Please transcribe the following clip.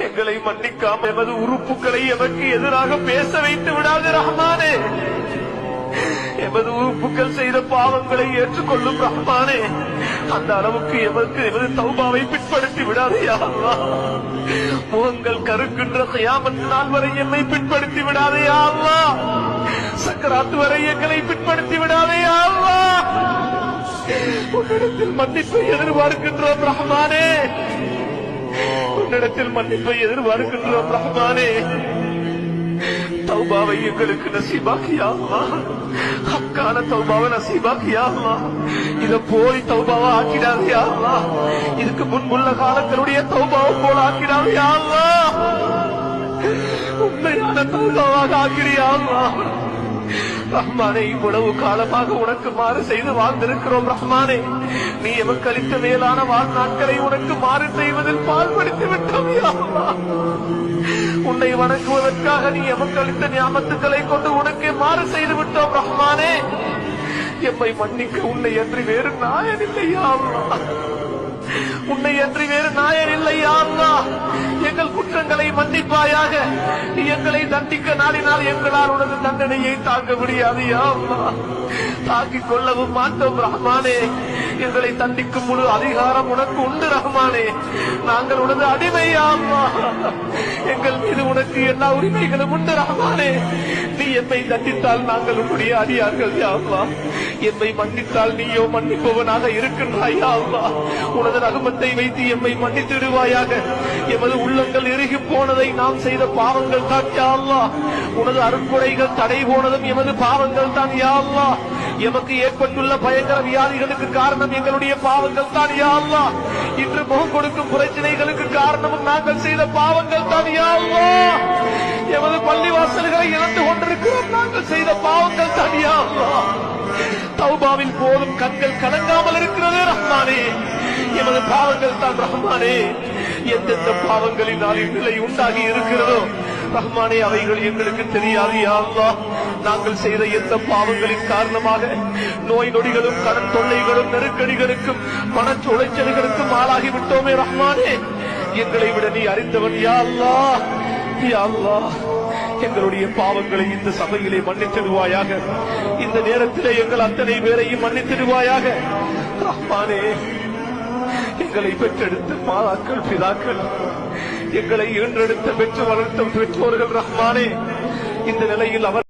எங்களை மன்னிக்காம எமது உறுப்புகளை எமக்கு எதிராக பேச வைத்து விடாது ரஹ்மானே. எமது உறுப்புகள் செய்த பாவங்களை ஏற்றுக்கொள்ளும் ரஹ்மானே. அந்த அளவுக்கு எமது தௌபாவை பிற்படுத்தி விடாதே யா அல்லாஹ். முகங்கள் கருக்கின்ற கியாமத் நாள் வரை எம்மை பிற்படுத்தி விடாதே யா அல்லாஹ். சக்கராத் வரை எங்களை பிற்படுத்தி விடாதே யா அல்லாஹ். உன்னிடத்தில் மன்னிப்பை எதிர்பார்க்கின்றோம் ரஹ்மானே. உன்னிடத்தில் மன்னிப்பை எதிர்பார்க்கின்றோம் ரஹ்மானே. தௌபாவை எங்களுக்கு நசீபாக்கியா அல்லாஹ். ஹக்கான தௌபாவை நசீபாக்கியா அல்லாஹ். இத போலி தௌபாவை ஆக்கிடாதே யா அல்லாஹ். இதுக்கு முன்புள்ள காலங்களுடைய தௌபாவை போல ஆக்கிடாதே யா அல்லாஹ். உண்மையான தௌபாவாக ஆக்கிறியா அல்லாஹ். ரஹ்மானே, இவ்வளவு காலமாக உனக்கு மாறு செய்து வாழ்ந்திருக்கிறோம் ரஹ்மானே. நீ எமக்கு அளித்த மேலான வாழ்நாட்களை உனக்கு மாறு செய்வதில் பால்படுத்தி விட்டோம் யா அல்லாஹ். உன்னை வணங்குவதற்காக நீ எமக்கு அளித்த நியாமத்துக்களை கொண்டு உனக்கே மாறு செய்து விட்டோம் ரஹ்மானே. எம்மை மன்னிக்க உன்னை அன்றி வேறு நாயன் இல்லையா அல்லாஹ். உன்னை அன்றி வேறு நாயன் இல்லையா அல்லாஹ். எங்கள் குற்றங்களை மன்னிப்பாயாக. நீ எங்களை தண்டிக்க நாடினால் எங்களால் உனது தண்டனையை தாங்க முடியாது யா அல்லாஹ். தாங்கிக் கொள்ளவும் மாட்டோம் ரஹ்மானே. எங்களை தண்டிக்கும் முழு அதிகாரம் உனக்கு உண்டு ரஹ்மானே. நாங்கள் உனது அடிமை யா அல்லாஹ். எங்கள் மீது உனக்கு எல்லா உரிமைகளும் உண்டு ரஹ்மானே. நீ எம்மை தண்டித்தால் நாங்கள் உன்னுடைய அடியார்கள் யா அல்லாஹ். எம்மை மன்னித்தால் நீயோ மன்னிப்பவனாக இருக்கின்றாய் யா அல்லாஹ். உனது ரஹ்மத்தை வைத்து எம்மை மன்னித்து விடுவாயாக. எமது உள்ளங்கள் இறுகி போனதை நாம் செய்த பாவங்கள் தான் யா அல்லாஹ். உனது அருட்கொடைகள் தடை போனதும் எமது பாவங்கள் தான் யா அல்லாஹ். எமக்கு ஏற்பட்டுள்ள பயங்கர வியாதிகளுக்கு காரணம் எங்களுடைய பாவங்கள் தான் யா அல்லாஹ். இன்று முகம் கொடுக்கும் பிரச்சனைகளுக்கு காரணமும் நாங்கள் செய்த பாவங்கள் தான் யா அல்லாஹ். எமது பள்ளிவாசல்களை இழந்து கொண்டிருக்கிறோம் நாங்கள் செய்த பாவங்கள் தான் யா அல்லாஹ். தௌபாவில் போதும் கண்கள் கலங்காமல் இருக்கிறது ரஹ்மானே. எமது பாவங்கள் தான் ரஹ்மானே. எந்தெந்த பாவங்களினால் இந்நிலை உண்டாகி இருக்கிறதோ ரஹ்மானே, அவைகள் எங்களுக்கு தெரியாது யா அல்லாஹ். நாங்கள் செய்த எந்த பாவங்களின் காரணமாக நோய் நொடிகளும் கடன் தொல்லைகளும் நெருக்கடிகளுக்கும் மனச் உளைச்சல்களுக்கும் ஆளாகிவிட்டோமே ரஹ்மானே. எங்களை விட நீ அறிந்தவன் யா அல்லாஹ். யா அல்லாஹ், எங்களுடைய பாவங்களை இந்த சபையிலே மன்னித்திடுவாயாக. இந்த நேரத்திலே எங்கள் அத்தனை பேரையும் மன்னித்திடுவாயாக ரஹ்மானே. எங்களை பெற்றெடுத்த மாதாக்கள் பிதாக்கள், எங்களை ஈன்றெடுத்த பெற்று வளர்த்த பெற்றோர்கள் ரஹ்மானே, இந்த நிலையில் அவர்